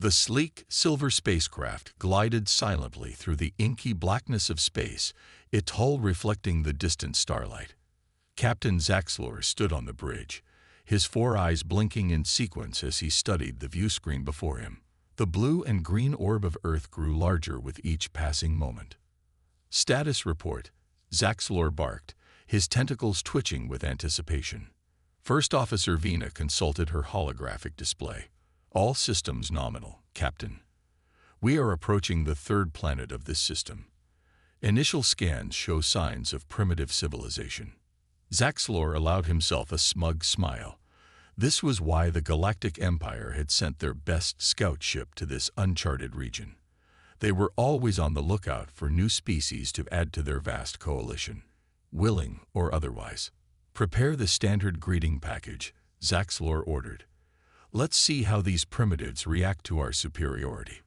The sleek, silver spacecraft glided silently through the inky blackness of space, its hull reflecting the distant starlight. Captain Zaxlor stood on the bridge, his four eyes blinking in sequence as he studied the viewscreen before him. The blue and green orb of Earth grew larger with each passing moment. "Status report," Zaxlor barked, his tentacles twitching with anticipation. First Officer Vina consulted her holographic display. "All systems nominal, Captain. We are approaching the third planet of this system. Initial scans show signs of primitive civilization." Zaxlor allowed himself a smug smile. This was why the Galactic Empire had sent their best scout ship to this uncharted region. They were always on the lookout for new species to add to their vast coalition, willing or otherwise. "Prepare the standard greeting package," Zaxlor ordered. "Let's see how these primitives react to our superiority."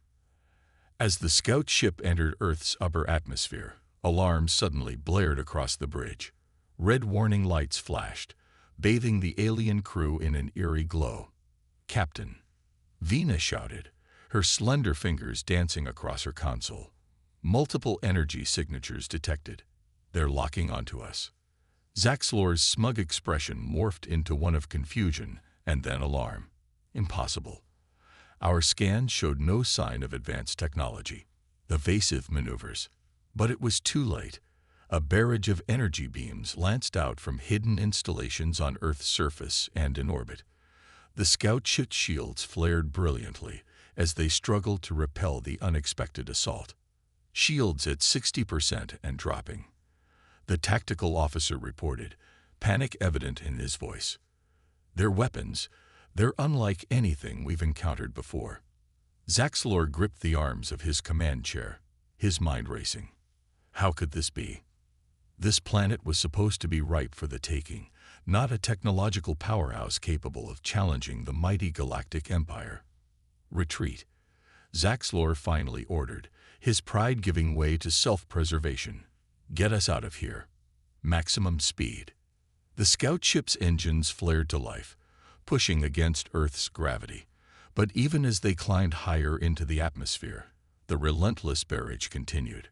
As the scout ship entered Earth's upper atmosphere, alarms suddenly blared across the bridge. Red warning lights flashed, bathing the alien crew in an eerie glow. "Captain," Vina shouted, her slender fingers dancing across her console. "Multiple energy signatures detected. They're locking onto us." Zaxlor's smug expression morphed into one of confusion and then alarm. "Impossible. Our scans showed no sign of advanced technology. Evasive maneuvers." But it was too late. A barrage of energy beams lanced out from hidden installations on Earth's surface and in orbit. The scout ship's shields flared brilliantly as they struggled to repel the unexpected assault. Shields at 60% and dropping. The tactical officer reported, panic evident in his voice. "Their weapons, they're unlike anything we've encountered before." Zaxlor gripped the arms of his command chair, his mind racing. How could this be? This planet was supposed to be ripe for the taking, not a technological powerhouse capable of challenging the mighty Galactic Empire. "Retreat," Zaxlor finally ordered, his pride giving way to self-preservation. "Get us out of here. Maximum speed." The scout ship's engines flared to life, pushing against Earth's gravity. But even as they climbed higher into the atmosphere, the relentless barrage continued.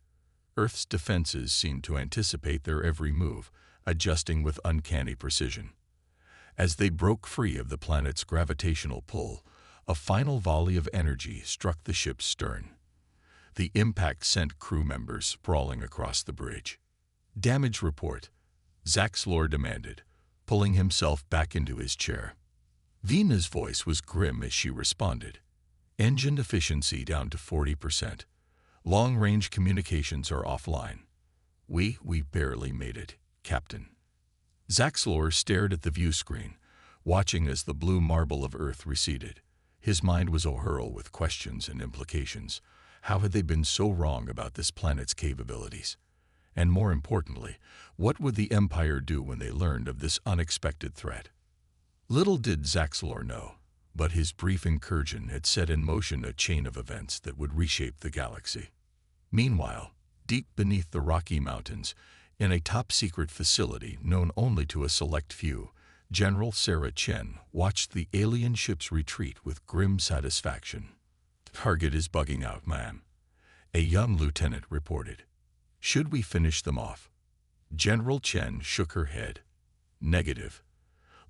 Earth's defenses seemed to anticipate their every move, adjusting with uncanny precision. As they broke free of the planet's gravitational pull, a final volley of energy struck the ship's stern. The impact sent crew members sprawling across the bridge. "Damage report," Zaxlor demanded, pulling himself back into his chair. Vina's voice was grim as she responded. "Engine efficiency down to 40%. Long-range communications are offline. We barely made it, Captain." Zaxlor stared at the view screen, watching as the blue marble of Earth receded. His mind was awhirl with questions and implications. How had they been so wrong about this planet's capabilities? And more importantly, what would the Empire do when they learned of this unexpected threat? Little did Zaxlor know, but his brief incursion had set in motion a chain of events that would reshape the galaxy. Meanwhile, deep beneath the Rocky Mountains, in a top-secret facility known only to a select few, General Sarah Chen watched the alien ships retreat with grim satisfaction. "Target is bugging out, ma'am," a young lieutenant reported. "Should we finish them off?" General Chen shook her head. "Negative.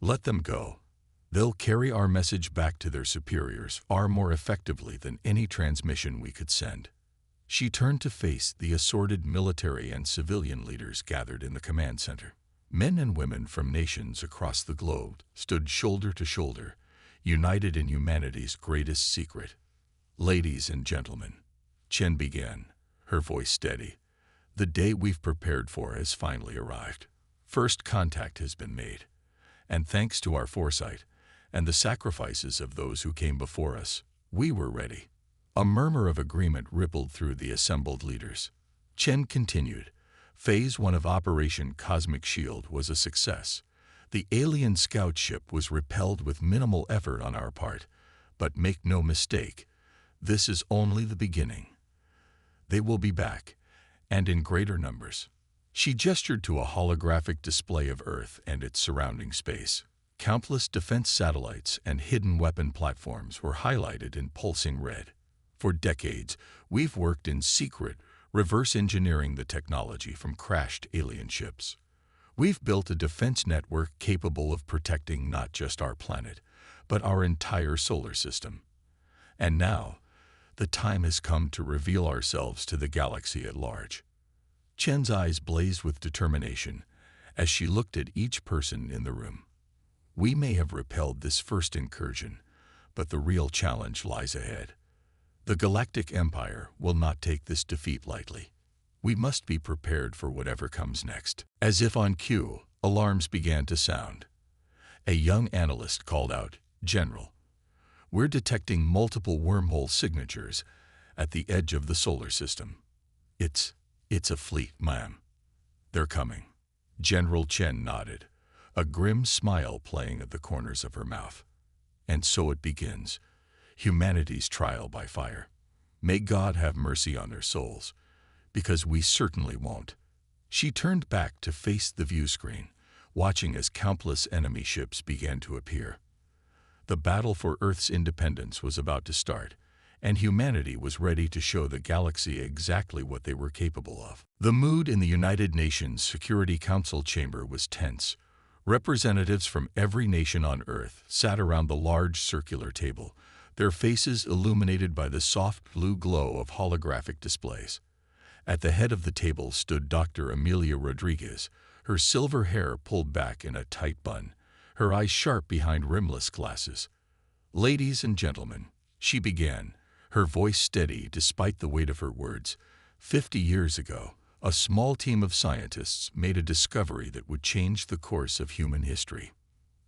Let them go. They'll carry our message back to their superiors far more effectively than any transmission we could send." She turned to face the assorted military and civilian leaders gathered in the command center. Men and women from nations across the globe stood shoulder to shoulder, united in humanity's greatest secret. "Ladies and gentlemen," Chen began, her voice steady, "the day we've prepared for has finally arrived. First contact has been made, and thanks to our foresight and the sacrifices of those who came before us, we were ready." A murmur of agreement rippled through the assembled leaders. Chen continued, "Phase 1 of Operation Cosmic Shield was a success. The alien scout ship was repelled with minimal effort on our part, but make no mistake, this is only the beginning. They will be back, and in greater numbers." She gestured to a holographic display of Earth and its surrounding space. Countless defense satellites and hidden weapon platforms were highlighted in pulsing red. For decades, we've worked in secret, reverse engineering the technology from crashed alien ships. We've built a defense network capable of protecting not just our planet, but our entire solar system. And now, the time has come to reveal ourselves to the galaxy at large. Chen's eyes blazed with determination as she looked at each person in the room. We may have repelled this first incursion, but the real challenge lies ahead. The Galactic Empire will not take this defeat lightly. We must be prepared for whatever comes next. As if on cue, alarms began to sound. A young analyst called out, "General, we're detecting multiple wormhole signatures at the edge of the solar system. It's a fleet, ma'am. They're coming." General Chen nodded, a grim smile playing at the corners of her mouth. And so it begins, humanity's trial by fire. May God have mercy on their souls, because we certainly won't. She turned back to face the view screen, watching as countless enemy ships began to appear. The battle for Earth's independence was about to start, and humanity was ready to show the galaxy exactly what they were capable of. The mood in the United Nations Security Council chamber was tense. Representatives from every nation on Earth sat around the large circular table, their faces illuminated by the soft blue glow of holographic displays. At the head of the table stood Dr. Amelia Rodriguez, her silver hair pulled back in a tight bun, her eyes sharp behind rimless glasses. "Ladies and gentlemen," she began, her voice steady despite the weight of her words, 50 years ago, a small team of scientists made a discovery that would change the course of human history.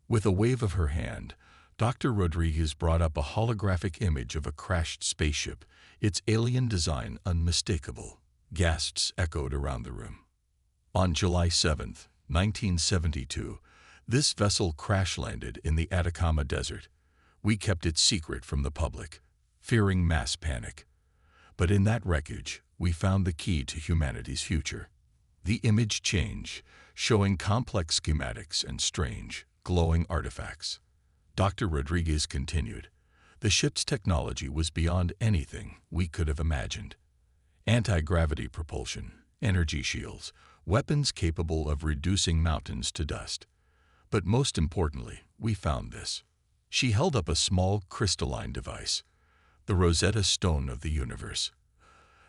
With a wave of her hand, Dr. Rodriguez brought up a holographic image of a crashed spaceship, its alien design unmistakable. Gasps echoed around the room. On July 7, 1972, this vessel crash-landed in the Atacama Desert. We kept it secret from the public, fearing mass panic. But in that wreckage, we found the key to humanity's future. The image changed, showing complex schematics and strange, glowing artifacts. Dr. Rodriguez continued, "The ship's technology was beyond anything we could have imagined. Anti-gravity propulsion, energy shields, weapons capable of reducing mountains to dust. But most importantly, we found this." She held up a small crystalline device, the Rosetta Stone of the universe,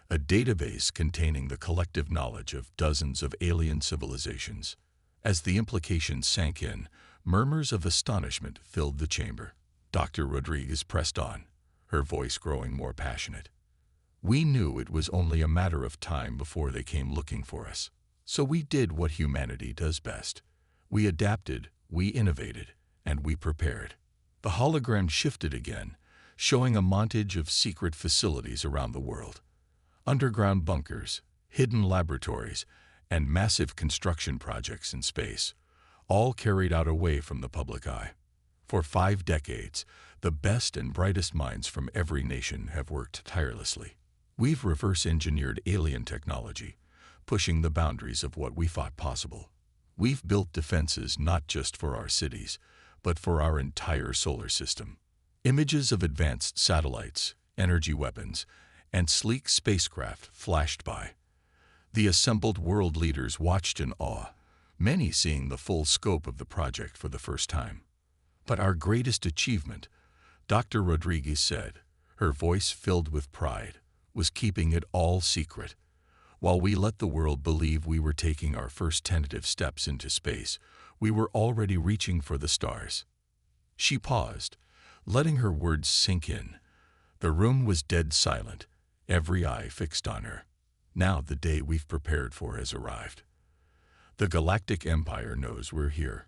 a database containing the collective knowledge of dozens of alien civilizations. As the implications sank in, murmurs of astonishment filled the chamber. Dr. Rodriguez pressed on, her voice growing more passionate. "We knew it was only a matter of time before they came looking for us. So we did what humanity does best. We adapted, we innovated, and we prepared." The hologram shifted again, showing a montage of secret facilities around the world. Underground bunkers, hidden laboratories, and massive construction projects in space, all carried out away from the public eye. For 5 decades, the best and brightest minds from every nation have worked tirelessly. We've reverse-engineered alien technology, pushing the boundaries of what we thought possible. We've built defenses not just for our cities, but for our entire solar system. Images of advanced satellites, energy weapons, and sleek spacecraft flashed by. The assembled world leaders watched in awe, many seeing the full scope of the project for the first time. But our greatest achievement, Dr. Rodriguez said, her voice filled with pride, was keeping it all secret. While we let the world believe we were taking our first tentative steps into space, we were already reaching for the stars. She paused, letting her words sink in. The room was dead silent, every eye fixed on her. Now the day we've prepared for has arrived. The Galactic Empire knows we're here,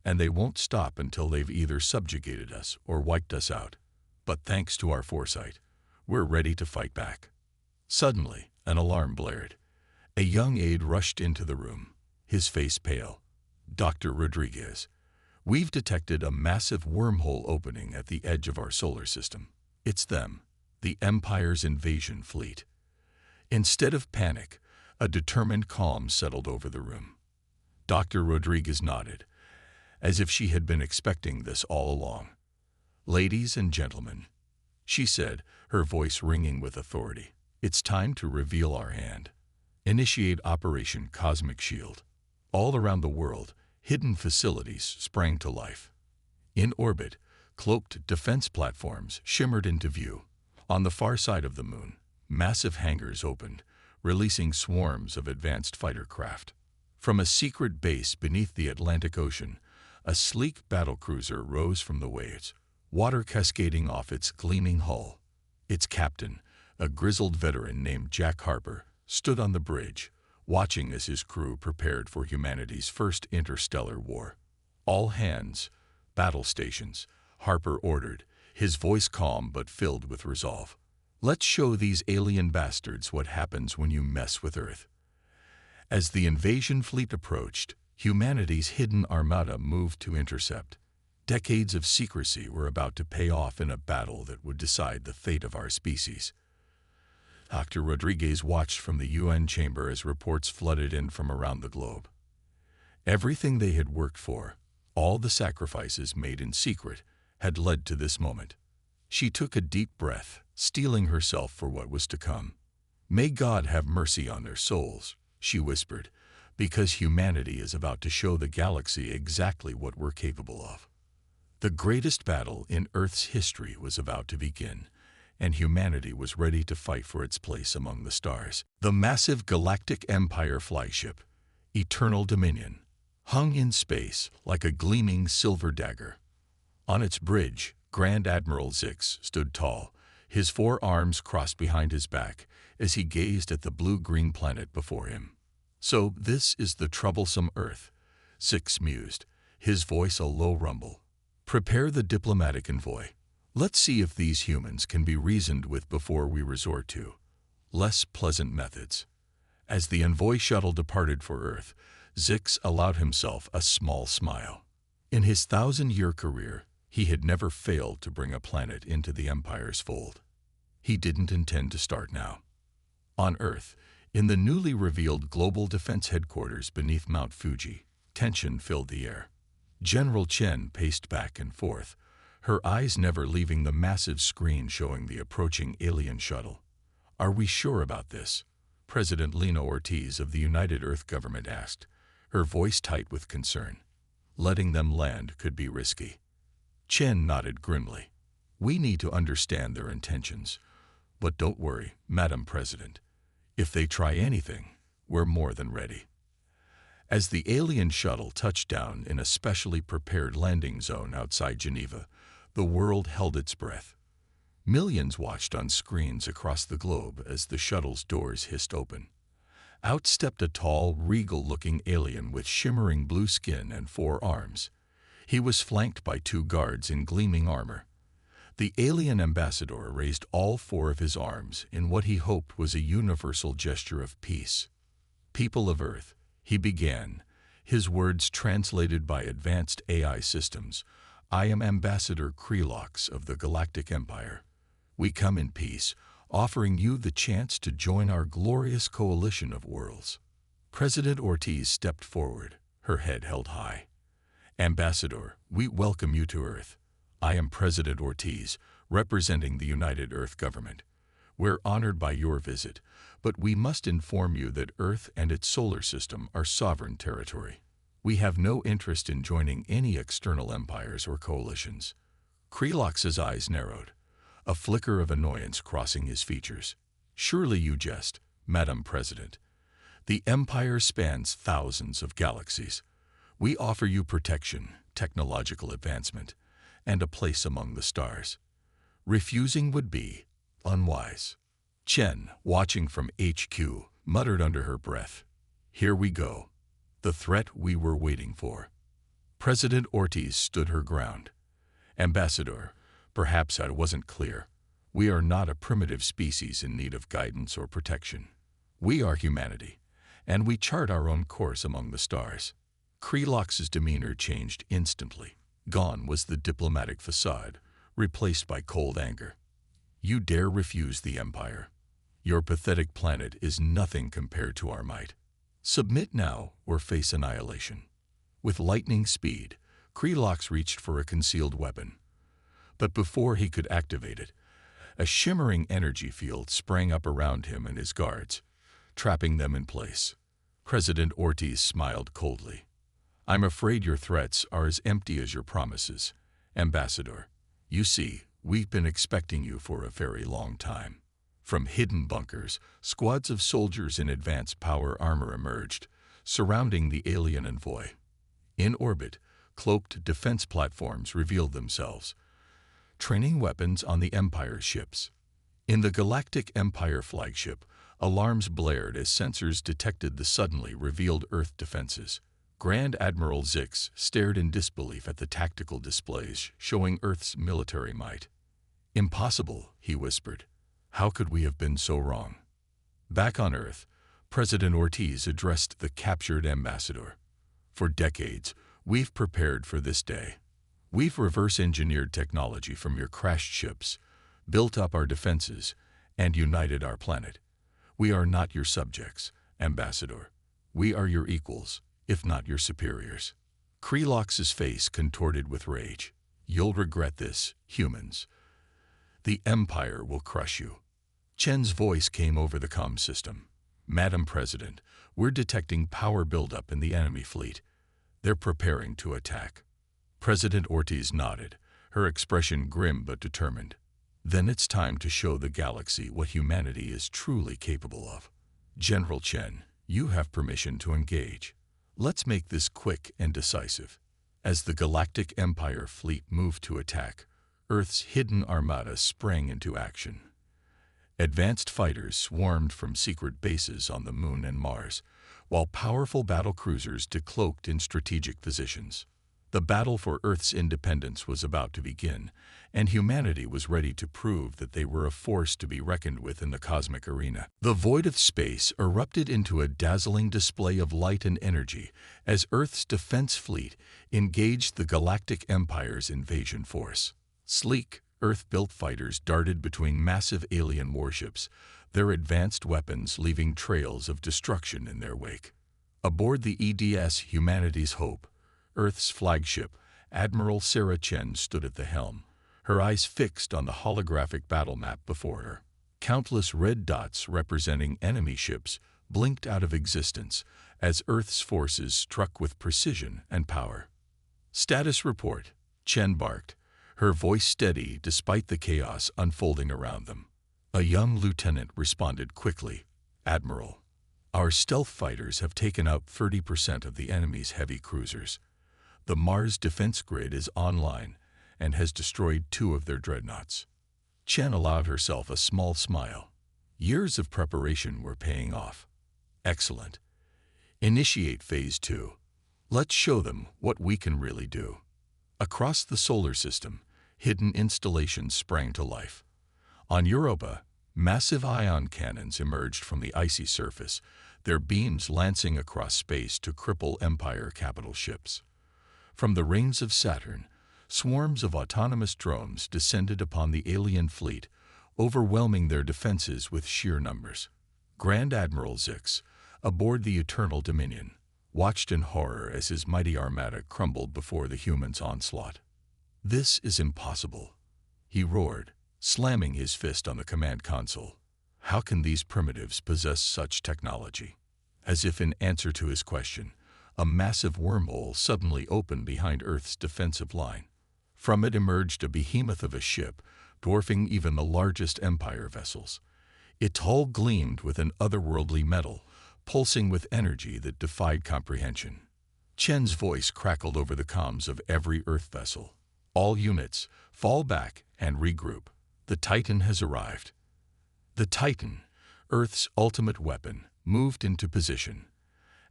and they won't stop until they've either subjugated us or wiped us out. But thanks to our foresight, we're ready to fight back. Suddenly, an alarm blared. A young aide rushed into the room, his face pale. "Dr. Rodriguez, we've detected a massive wormhole opening at the edge of our solar system. It's them, the Empire's invasion fleet." Instead of panic, a determined calm settled over the room. Dr. Rodriguez nodded, as if she had been expecting this all along. "Ladies and gentlemen," she said, her voice ringing with authority, "it's time to reveal our hand. Initiate Operation Cosmic Shield." All around the world, hidden facilities sprang to life. In orbit, cloaked defense platforms shimmered into view. On the far side of the moon, massive hangars opened, releasing swarms of advanced fighter craft. From a secret base beneath the Atlantic Ocean, a sleek battlecruiser rose from the waves, water cascading off its gleaming hull. Its captain, a grizzled veteran named Jack Harper, stood on the bridge, watching as his crew prepared for humanity's first interstellar war. "All hands, battle stations," Harper ordered, his voice calm but filled with resolve. "Let's show these alien bastards what happens when you mess with Earth." As the invasion fleet approached, humanity's hidden armada moved to intercept. Decades of secrecy were about to pay off in a battle that would decide the fate of our species. Dr. Rodriguez watched from the UN chamber as reports flooded in from around the globe. Everything they had worked for, all the sacrifices made in secret, had led to this moment. She took a deep breath, steeling herself for what was to come. "May God have mercy on their souls," she whispered, "because humanity is about to show the galaxy exactly what we're capable of." The greatest battle in Earth's history was about to begin, and humanity was ready to fight for its place among the stars. The massive Galactic Empire flagship, Eternal Dominion, hung in space like a gleaming silver dagger. On its bridge, Grand Admiral Zix stood tall, his four arms crossed behind his back, as he gazed at the blue-green planet before him. "So this is the troublesome Earth," Zix mused, his voice a low rumble. "Prepare the diplomatic envoy. Let's see if these humans can be reasoned with before we resort to less pleasant methods." As the envoy shuttle departed for Earth, Zix allowed himself a small smile. In his 1,000-year career, he had never failed to bring a planet into the Empire's fold. He didn't intend to start now. On Earth, in the newly revealed Global Defense Headquarters beneath Mount Fuji, tension filled the air. General Chen paced back and forth, her eyes never leaving the massive screen showing the approaching alien shuttle. "Are we sure about this?" President Lino Ortiz of the United Earth Government asked, her voice tight with concern. "Letting them land could be risky." Chen nodded grimly. "We need to understand their intentions. But don't worry, Madam President. If they try anything, we're more than ready." As the alien shuttle touched down in a specially prepared landing zone outside Geneva, the world held its breath. Millions watched on screens across the globe as the shuttle's doors hissed open. Out stepped a tall, regal-looking alien with shimmering blue skin and 4 arms. He was flanked by 2 guards in gleaming armor. The alien ambassador raised all 4 of his arms in what he hoped was a universal gesture of peace. "People of Earth," he began, his words translated by advanced AI systems, "I am Ambassador Krelox of the Galactic Empire. We come in peace, offering you the chance to join our glorious coalition of worlds." President Ortiz stepped forward, her head held high. "Ambassador, we welcome you to Earth. I am President Ortiz, representing the United Earth Government. We're honored by your visit, but we must inform you that Earth and its solar system are sovereign territory. We have no interest in joining any external empires or coalitions." Krelox's eyes narrowed, a flicker of annoyance crossing his features. "Surely you jest, Madam President. The Empire spans thousands of galaxies. We offer you protection, technological advancement, and a place among the stars. Refusing would be unwise." Chen, watching from HQ, muttered under her breath, "Here we go. The threat we were waiting for." President Ortiz stood her ground. "Ambassador, perhaps I wasn't clear. We are not a primitive species in need of guidance or protection. We are humanity, and we chart our own course among the stars." Krelox's demeanor changed instantly. Gone was the diplomatic facade, replaced by cold anger. "You dare refuse the Empire? Your pathetic planet is nothing compared to our might. Submit now or face annihilation." With lightning speed, Krelox reached for a concealed weapon. But before he could activate it, a shimmering energy field sprang up around him and his guards, trapping them in place. President Ortiz smiled coldly. "I'm afraid your threats are as empty as your promises, Ambassador. You see, we've been expecting you for a very long time." From hidden bunkers, squads of soldiers in advanced power armor emerged, surrounding the alien envoy. In orbit, cloaked defense platforms revealed themselves, training weapons on the Empire's ships. In the Galactic Empire flagship, alarms blared as sensors detected the suddenly revealed Earth defenses. Grand Admiral Zix stared in disbelief at the tactical displays showing Earth's military might. "Impossible," he whispered. "How could we have been so wrong?" Back on Earth, President Ortiz addressed the captured ambassador. "For decades, we've prepared for this day. We've reverse-engineered technology from your crashed ships, built up our defenses, and united our planet. We are not your subjects, Ambassador. We are your equals, if not your superiors." Krelox's face contorted with rage. "You'll regret this, humans. The Empire will crush you." Chen's voice came over the comm system. "Madam President, we're detecting power buildup in the enemy fleet. They're preparing to attack." President Ortiz nodded, her expression grim but determined. "Then it's time to show the galaxy what humanity is truly capable of. General Chen, you have permission to engage. Let's make this quick and decisive." As the Galactic Empire fleet moved to attack, Earth's hidden armada sprang into action. Advanced fighters swarmed from secret bases on the Moon and Mars, while powerful battle cruisers decloaked in strategic positions. The battle for Earth's independence was about to begin, and humanity was ready to prove that they were a force to be reckoned with in the cosmic arena. The void of space erupted into a dazzling display of light and energy as Earth's defense fleet engaged the Galactic Empire's invasion force. Sleek, Earth-built fighters darted between massive alien warships, their advanced weapons leaving trails of destruction in their wake. Aboard the EDS Humanity's Hope, Earth's flagship, Admiral Sarah Chen stood at the helm, her eyes fixed on the holographic battle map before her. Countless red dots representing enemy ships blinked out of existence as Earth's forces struck with precision and power. "Status report," Chen barked, her voice steady despite the chaos unfolding around them. A young lieutenant responded quickly. "Admiral, our stealth fighters have taken out 30% of the enemy's heavy cruisers. The Mars defense grid is online and has destroyed 2 of their dreadnoughts." Chen allowed herself a small smile. Years of preparation were paying off. "Excellent. Initiate Phase 2. Let's show them what we can really do." Across the solar system, hidden installations sprang to life. On Europa, massive ion cannons emerged from the icy surface, their beams lancing across space to cripple Empire capital ships. From the rings of Saturn, swarms of autonomous drones descended upon the alien fleet, overwhelming their defenses with sheer numbers. Grand Admiral Zix, aboard the Eternal Dominion, watched in horror as his mighty armada crumbled before the humans' onslaught. "This is impossible," he roared, slamming his fist on the command console. "How can these primitives possess such technology?" As if in answer to his question, a massive wormhole suddenly opened behind Earth's defensive line. From it emerged a behemoth of a ship, dwarfing even the largest Empire vessels. Its hull gleamed with an otherworldly metal, pulsing with energy that defied comprehension. Chen's voice crackled over the comms of every Earth vessel. "All units, fall back and regroup. The Titan has arrived." The Titan, Earth's ultimate weapon, moved into position.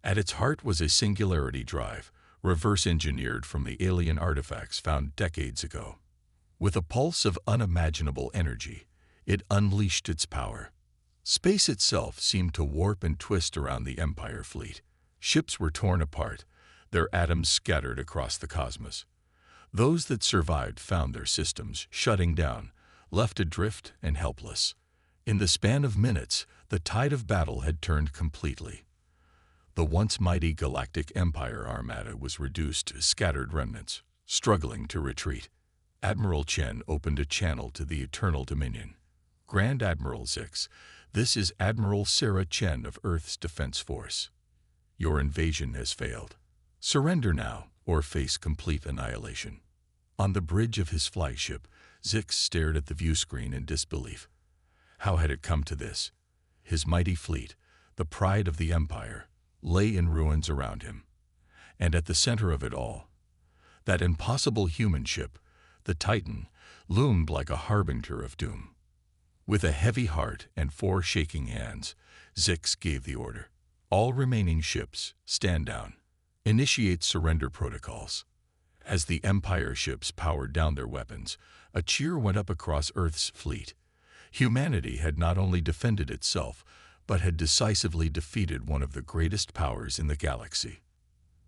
At its heart was a singularity drive, reverse-engineered from the alien artifacts found decades ago. With a pulse of unimaginable energy, it unleashed its power. Space itself seemed to warp and twist around the Empire fleet. Ships were torn apart, their atoms scattered across the cosmos. Those that survived found their systems shutting down, left adrift and helpless. In the span of minutes, the tide of battle had turned completely. The once mighty Galactic Empire armada was reduced to scattered remnants. struggling to retreat. Admiral Chen opened a channel to the Eternal Dominion. Grand Admiral Zix, this is Admiral Sarah Chen of Earth's Defense Force. Your invasion has failed. Surrender now, or face complete annihilation. On the bridge of his flagship, Zix stared at the viewscreen in disbelief. How had it come to this? His mighty fleet, the pride of the Empire, lay in ruins around him. And at the center of it all, that impossible human ship, the Titan, loomed like a harbinger of doom. With a heavy heart and 4 shaking hands, Zix gave the order. All remaining ships, stand down. Initiate surrender protocols. As the Empire ships powered down their weapons, a cheer went up across Earth's fleet. Humanity had not only defended itself, but had decisively defeated one of the greatest powers in the galaxy.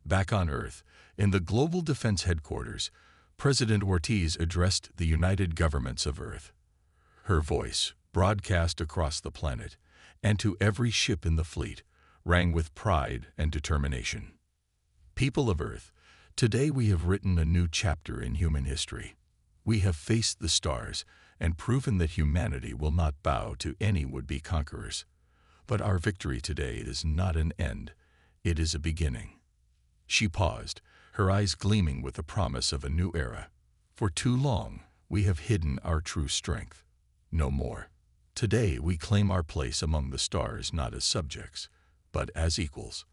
Back on Earth, in the Global Defense Headquarters, President Ortiz addressed the United Governments of Earth. Her voice, broadcast across the planet, and to every ship in the fleet, rang with pride and determination. People of Earth, today we have written a new chapter in human history. We have faced the stars and proven that humanity will not bow to any would-be conquerors. But our victory today is not an end, it is a beginning. She paused, her eyes gleaming with the promise of a new era. For too long, we have hidden our true strength. No more. Today we claim our place among the stars not as subjects, but as equals.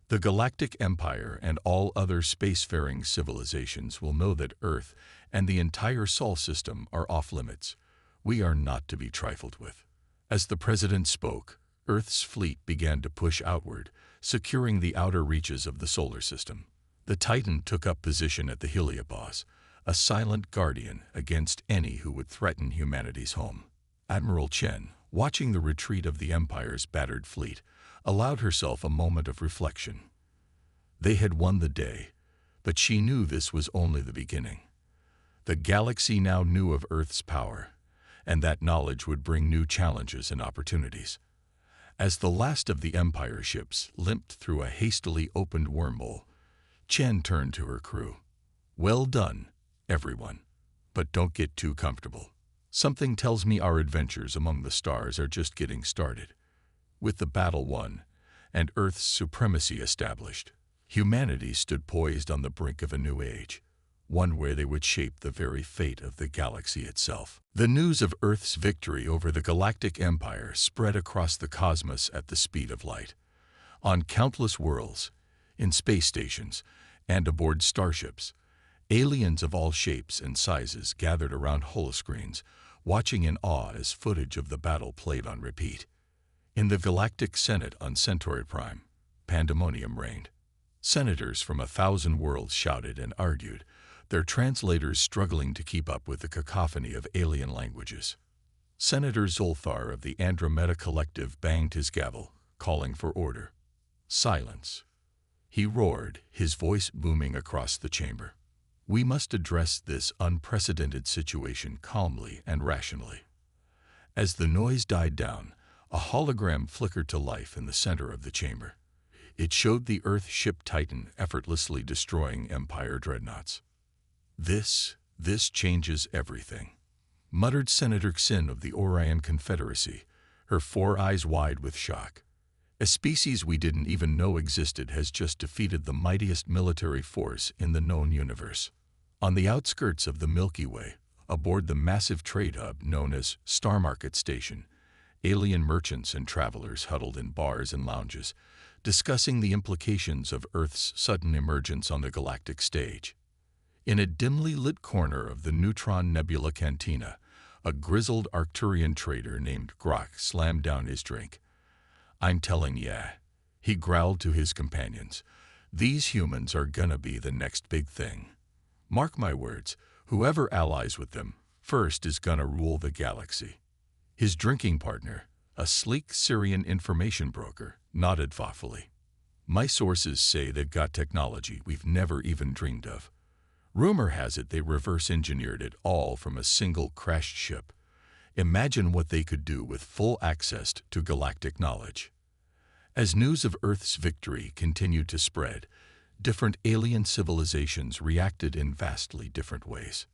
The Galactic Empire and all other spacefaring civilizations will know that Earth and the entire Sol system are off-limits. We are not to be trifled with. As the President spoke, Earth's fleet began to push outward, securing the outer reaches of the solar system. The Titan took up position at the heliopause, a silent guardian against any who would threaten humanity's home. Admiral Chen, watching the retreat of the Empire's battered fleet, allowed herself a moment of reflection. They had won the day, but she knew this was only the beginning. The galaxy now knew of Earth's power, and that knowledge would bring new challenges and opportunities. As the last of the Empire ships limped through a hastily opened wormhole, Chen turned to her crew. Well done, everyone, but don't get too comfortable. Something tells me our adventures among the stars are just getting started. With the battle won, and Earth's supremacy established, humanity stood poised on the brink of a new age, one where they would shape the very fate of the galaxy itself. The news of Earth's victory over the Galactic Empire spread across the cosmos at the speed of light. On countless worlds, in space stations, and aboard starships, aliens of all shapes and sizes gathered around holoscreens, watching in awe as footage of the battle played on repeat. In the Galactic Senate on Centauri Prime, pandemonium reigned. Senators from 1,000 worlds shouted and argued, their translators struggling to keep up with the cacophony of alien languages. Senator Zolthar of the Andromeda Collective banged his gavel, calling for order. Silence. He roared, his voice booming across the chamber. We must address this unprecedented situation calmly and rationally. As the noise died down, a hologram flickered to life in the center of the chamber. It showed the Earth ship Titan effortlessly destroying Empire dreadnoughts. This changes everything, muttered Senator Xin of the Orion Confederacy, her 4 eyes wide with shock. A species we didn't even know existed has just defeated the mightiest military force in the known universe. On the outskirts of the Milky Way, aboard the massive trade hub known as Star Market Station, alien merchants and travelers huddled in bars and lounges, discussing the implications of Earth's sudden emergence on the galactic stage. In a dimly lit corner of the Neutron Nebula Cantina, a grizzled Arcturian trader named Grok slammed down his drink. I'm telling ya, he growled to his companions, these humans are gonna be the next big thing. Mark my words, whoever allies with them first is gonna rule the galaxy. His drinking partner, a sleek Syrian information broker, nodded thoughtfully. My sources say they've got technology we've never even dreamed of. Rumor has it they reverse-engineered it all from a single crashed ship. Imagine what they could do with full access to galactic knowledge. As news of Earth's victory continued to spread, different alien civilizations reacted in vastly different ways.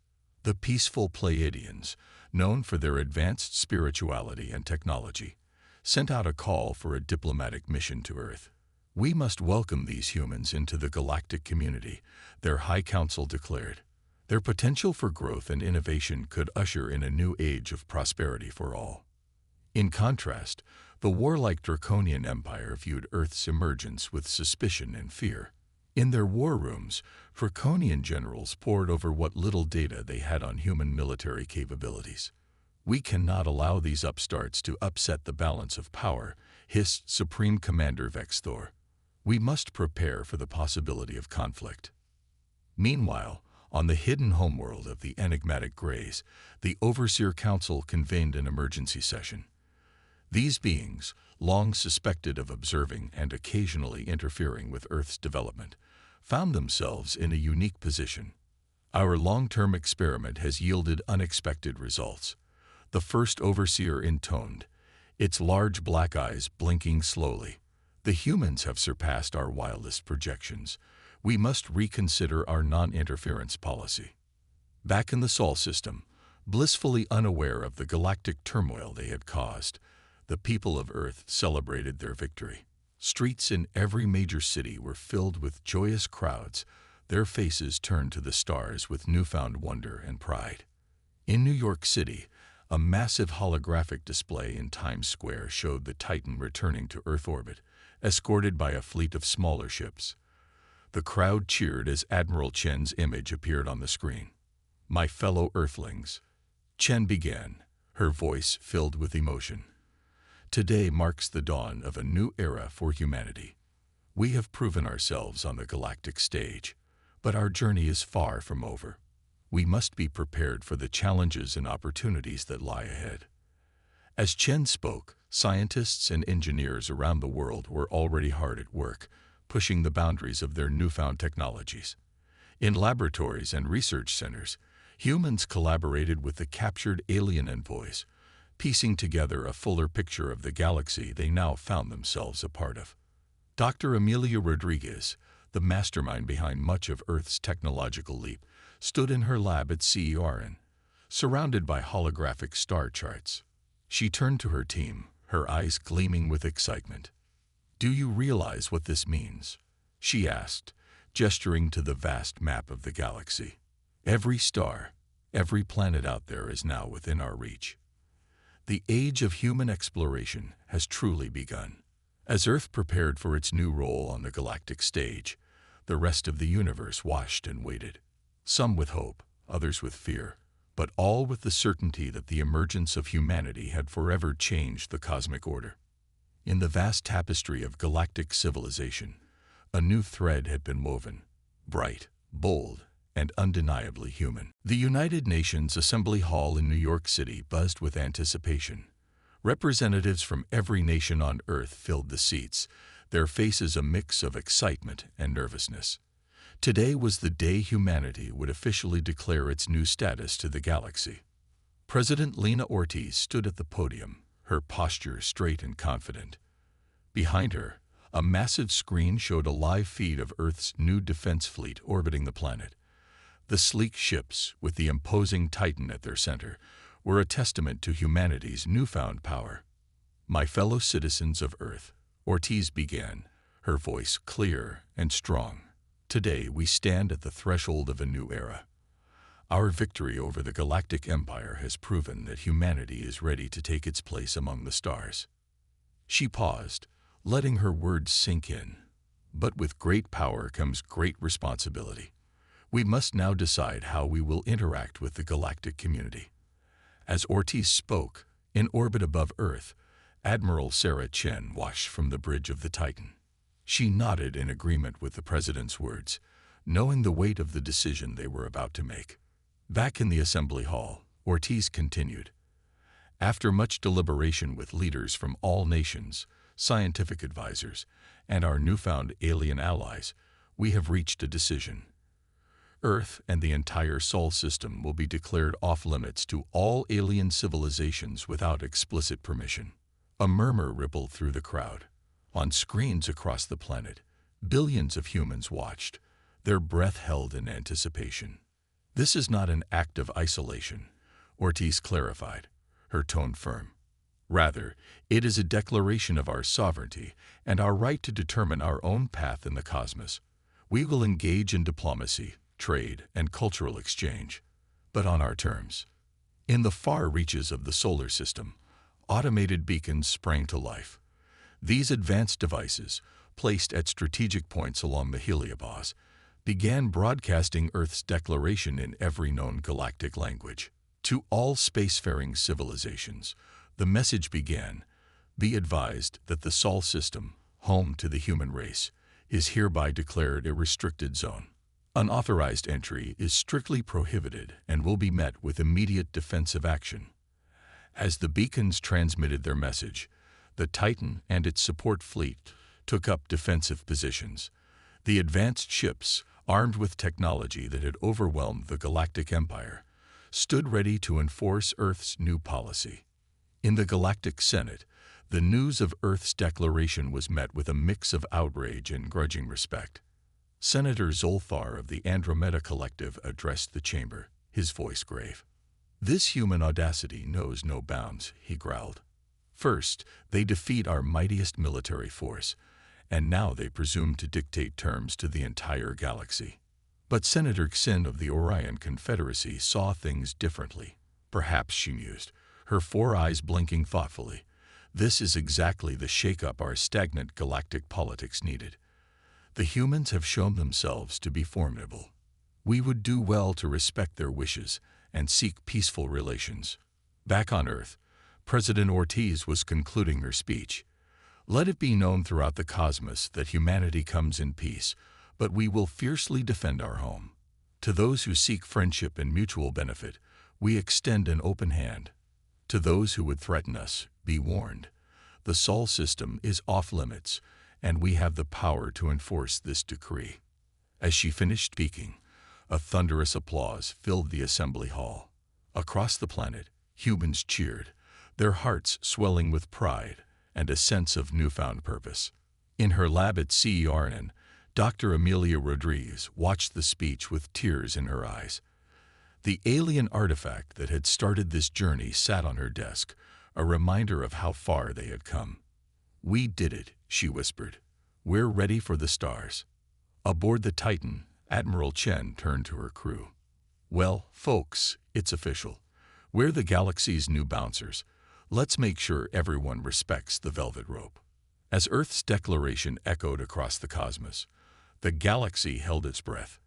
The peaceful Pleiadians, known for their advanced spirituality and technology, sent out a call for a diplomatic mission to Earth. "We must welcome these humans into the galactic community," their High Council declared. Their potential for growth and innovation could usher in a new age of prosperity for all. In contrast, the warlike Draconian Empire viewed Earth's emergence with suspicion and fear. In their war rooms, Draconian generals pored over what little data they had on human military capabilities. "We cannot allow these upstarts to upset the balance of power," hissed Supreme Commander Vexthor. "We must prepare for the possibility of conflict." Meanwhile, on the hidden homeworld of the enigmatic Greys, the Overseer Council convened an emergency session. These beings, long suspected of observing and occasionally interfering with Earth's development, found themselves in a unique position. "Our long-term experiment has yielded unexpected results," the first Overseer intoned, its large black eyes blinking slowly. "The humans have surpassed our wildest projections. We must reconsider our non-interference policy." Back in the Sol system, blissfully unaware of the galactic turmoil they had caused, the people of Earth celebrated their victory. Streets in every major city were filled with joyous crowds, their faces turned to the stars with newfound wonder and pride. In New York City, a massive holographic display in Times Square showed the Titan returning to Earth orbit, escorted by a fleet of smaller ships. The crowd cheered as Admiral Chen's image appeared on the screen. "My fellow Earthlings," Chen began, her voice filled with emotion. "Today marks the dawn of a new era for humanity. We have proven ourselves on the galactic stage, but our journey is far from over. We must be prepared for the challenges and opportunities that lie ahead." As Chen spoke, scientists and engineers around the world were already hard at work, pushing the boundaries of their newfound technologies. In laboratories and research centers, humans collaborated with the captured alien envoys, piecing together a fuller picture of the galaxy they now found themselves a part of. Dr. Amelia Rodriguez, the mastermind behind much of Earth's technological leap, stood in her lab at CERN, surrounded by holographic star charts. She turned to her team, her eyes gleaming with excitement. "Do you realize what this means?" she asked, gesturing to the vast map of the galaxy. "Every star, every planet out there is now within our reach. The age of human exploration has truly begun." As Earth prepared for its new role on the galactic stage, the rest of the universe watched and waited. Some with hope, others with fear, but all with the certainty that the emergence of humanity had forever changed the cosmic order. In the vast tapestry of galactic civilization, a new thread had been woven, bright, bold, and undeniably human. The United Nations Assembly Hall in New York City buzzed with anticipation. Representatives from every nation on Earth filled the seats, their faces a mix of excitement and nervousness. Today was the day humanity would officially declare its new status to the galaxy. President Lena Ortiz stood at the podium, her posture straight and confident. Behind her, a massive screen showed a live feed of Earth's new defense fleet orbiting the planet. The sleek ships, with the imposing Titan at their center, were a testament to humanity's newfound power. "My fellow citizens of Earth," Ortiz began, her voice clear and strong. "Today we stand at the threshold of a new era. Our victory over the Galactic Empire has proven that humanity is ready to take its place among the stars." She paused, letting her words sink in. "But with great power comes great responsibility. We must now decide how we will interact with the galactic community." As Ortiz spoke, in orbit above Earth, Admiral Sarah Chen watched from the bridge of the Titan. She nodded in agreement with the president's words, knowing the weight of the decision they were about to make. Back in the assembly hall, Ortiz continued. "After much deliberation with leaders from all nations, scientific advisors, and our newfound alien allies, we have reached a decision. Earth and the entire Sol system will be declared off-limits to all alien civilizations without explicit permission." A murmur rippled through the crowd. On screens across the planet, Billions of humans watched, their breath held in anticipation. This is not an act of isolation, Ortiz clarified, her tone firm. Rather, it is a declaration of our sovereignty and our right to determine our own path in the cosmos. We will engage in diplomacy, trade, and cultural exchange, but on our terms. In the far reaches of the solar system, automated beacons sprang to life. These advanced devices, placed at strategic points along the heliobause, began broadcasting Earth's declaration in every known galactic language. To all spacefaring civilizations, the message began, "Be advised that the Sol system, home to the human race, is hereby declared a restricted zone. Unauthorized entry is strictly prohibited and will be met with immediate defensive action." As the beacons transmitted their message, the Titan and its support fleet took up defensive positions. The advanced ships, armed with technology that had overwhelmed the Galactic Empire, stood ready to enforce Earth's new policy. In the Galactic Senate, the news of Earth's declaration was met with a mix of outrage and grudging respect. Senator Zolthar of the Andromeda Collective addressed the chamber, his voice grave. "This human audacity knows no bounds," he growled. "First, they defeat our mightiest military force, and now they presume to dictate terms to the entire galaxy." But Senator Xin of the Orion Confederacy saw things differently. "Perhaps," she mused, her 4 eyes blinking thoughtfully, "this is exactly the shake-up our stagnant galactic politics needed. The humans have shown themselves to be formidable. We would do well to respect their wishes and seek peaceful relations." Back on Earth, President Ortiz was concluding her speech. "Let it be known throughout the cosmos that humanity comes in peace, but we will fiercely defend our home. To those who seek friendship and mutual benefit, we extend an open hand. To those who would threaten us, be warned. The Sol system is off limits, and we have the power to enforce this decree." As she finished speaking, a thunderous applause filled the assembly hall. Across the planet, humans cheered, their hearts swelling with pride and a sense of newfound purpose. In her lab at CERN, Dr. Amelia Rodriguez watched the speech with tears in her eyes. The alien artifact that had started this journey sat on her desk, a reminder of how far they had come. "We did it," she whispered. "We're ready for the stars." Aboard the Titan, Admiral Chen turned to her crew. "Well, folks, it's official. We're the galaxy's new bouncers. Let's make sure everyone respects the velvet rope." As Earth's declaration echoed across the cosmos, the galaxy held its breath.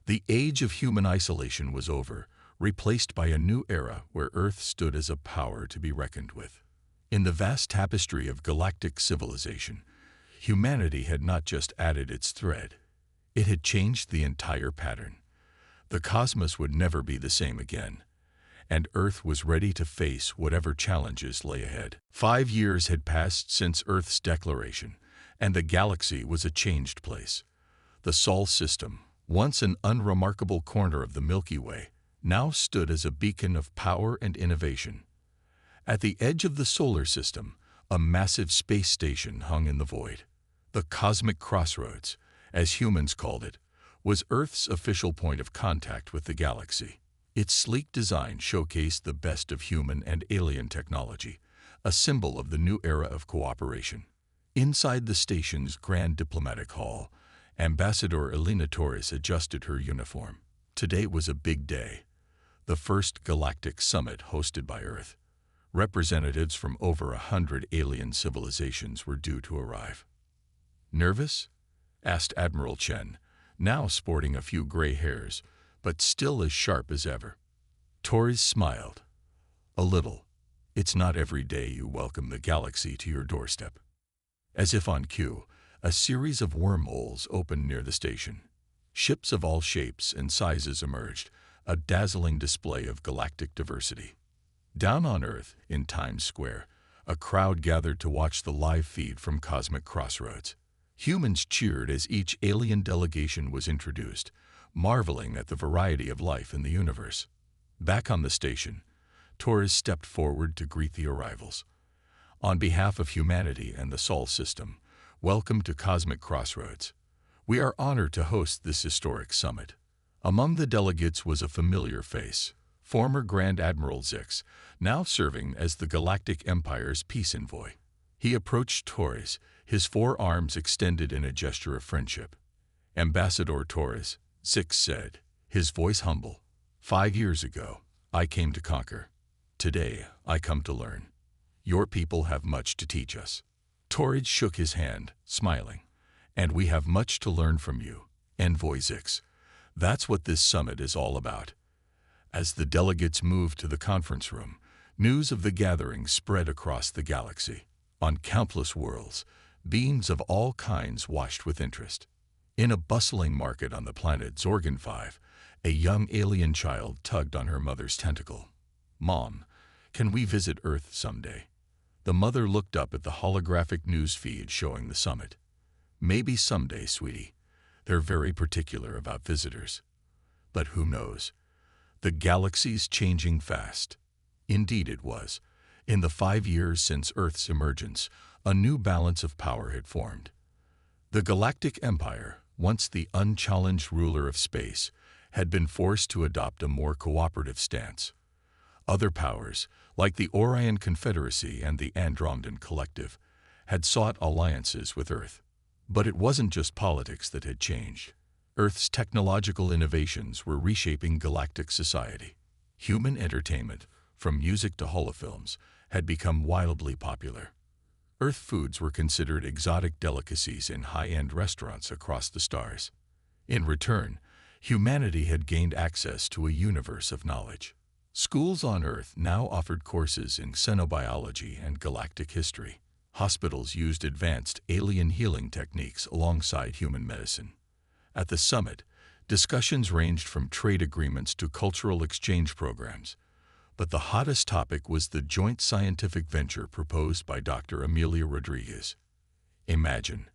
The age of human isolation was over, replaced by a new era where Earth stood as a power to be reckoned with. In the vast tapestry of galactic civilization, humanity had not just added its thread, it had changed the entire pattern. The cosmos would never be the same again, and Earth was ready to face whatever challenges lay ahead. 5 years had passed since Earth's declaration, and the galaxy was a changed place. The Sol system, once an unremarkable corner of the Milky Way, now stood as a beacon of power and innovation. At the edge of the solar system, a massive space station hung in the void. The cosmic crossroads, as humans called it, was Earth's official point of contact with the galaxy. Its sleek design showcased the best of human and alien technology, a symbol of the new era of cooperation. Inside the station's grand diplomatic hall, Ambassador Elena Torres adjusted her uniform. Today was a big day, the first galactic summit hosted by Earth. Representatives from over 100 alien civilizations were due to arrive. "Nervous?" asked Admiral Chen, now sporting a few gray hairs, but still as sharp as ever. Torres smiled. "A little. It's not every day you welcome the galaxy to your doorstep." As if on cue, a series of wormholes opened near the station. Ships of all shapes and sizes emerged, a dazzling display of galactic diversity. Down on Earth, in Times Square, a crowd gathered to watch the live feed from Cosmic Crossroads. Humans cheered as each alien delegation was introduced, marveling at the variety of life in the universe. Back on the station, Torres stepped forward to greet the arrivals. "On behalf of humanity and the Sol system, welcome to Cosmic Crossroads. We are honored to host this historic summit. Among the delegates was a familiar face, former Grand Admiral Zix, now serving as the Galactic Empire's peace envoy. He approached Torres, his four arms extended in a gesture of friendship. "Ambassador Torres," Zix said, his voice humble. "5 years ago, I came to conquer. Today, I come to learn. Your people have much to teach us." Torres shook his hand, smiling. "And we have much to learn from you, Envoy Zix. That's what this summit is all about." As the delegates moved to the conference room, news of the gathering spread across the galaxy. On countless worlds, beings of all kinds watched with interest. In a bustling market on the planet Zorgon 5, a young alien child tugged on her mother's tentacle. "Mom, can we visit Earth someday?" The mother looked up at the holographic news feed showing the summit. "Maybe someday, sweetie. They're very particular about visitors. But who knows? The galaxy's changing fast." Indeed it was. In the 5 years since Earth's emergence, a new balance of power had formed. The Galactic Empire, once the unchallenged ruler of space, had been forced to adopt a more cooperative stance. Other powers, like the Orion Confederacy and the Andromedan Collective, had sought alliances with Earth. But it wasn't just politics that had changed. Earth's technological innovations were reshaping galactic society. Human entertainment, from music to holofilms, had become wildly popular. Earth foods were considered exotic delicacies in high-end restaurants across the stars. In return, humanity had gained access to a universe of knowledge. Schools on Earth now offered courses in xenobiology and galactic history. Hospitals used advanced alien healing techniques alongside human medicine. At the summit, discussions ranged from trade agreements to cultural exchange programs. But the hottest topic was the joint scientific venture proposed by Dr. Amelia Rodriguez. "Imagine,"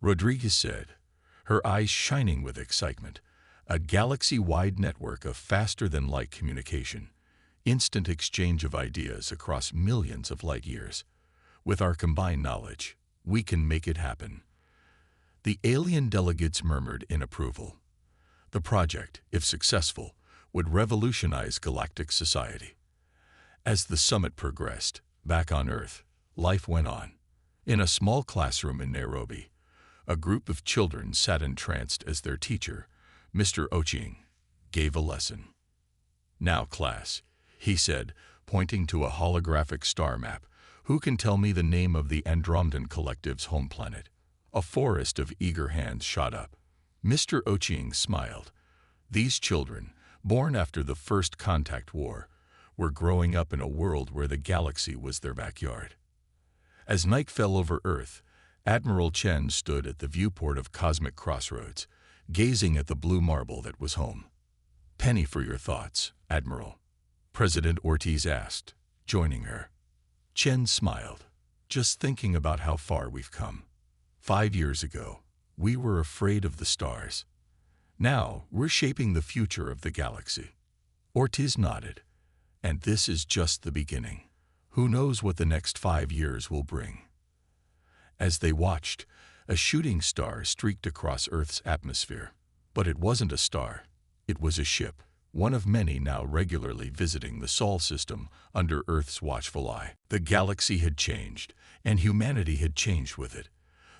Rodriguez said, her eyes shining with excitement, "a galaxy-wide network of faster-than-light communication, instant exchange of ideas across millions of light years. With our combined knowledge, we can make it happen." The alien delegates murmured in approval. The project, if successful, would revolutionize galactic society. As the summit progressed, back on Earth, life went on. In a small classroom in Nairobi, a group of children sat entranced as their teacher, Mr. Ochieng, gave a lesson. "Now, class," he said, pointing to a holographic star map, "who can tell me the name of the Andromedan Collective's home planet?" A forest of eager hands shot up. Mr. Ochieng smiled. These children, born after the First Contact War, were growing up in a world where the galaxy was their backyard. As night fell over Earth, Admiral Chen stood at the viewport of Cosmic Crossroads, gazing at the blue marble that was home. "Penny for your thoughts, Admiral," President Ortiz asked, joining her. Chen smiled. "Just thinking about how far we've come. 5 years ago, we were afraid of the stars. Now, we're shaping the future of the galaxy." Ortiz nodded. "And this is just the beginning. Who knows what the next 5 years will bring?" As they watched, a shooting star streaked across Earth's atmosphere. But it wasn't a star. It was a ship, one of many now regularly visiting the Sol system under Earth's watchful eye. The galaxy had changed, and humanity had changed with it.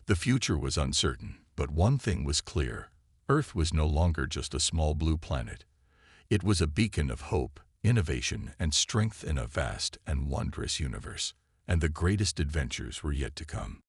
The future was uncertain, but one thing was clear. Earth was no longer just a small blue planet. It was a beacon of hope, innovation, and strength in a vast and wondrous universe. And the greatest adventures were yet to come.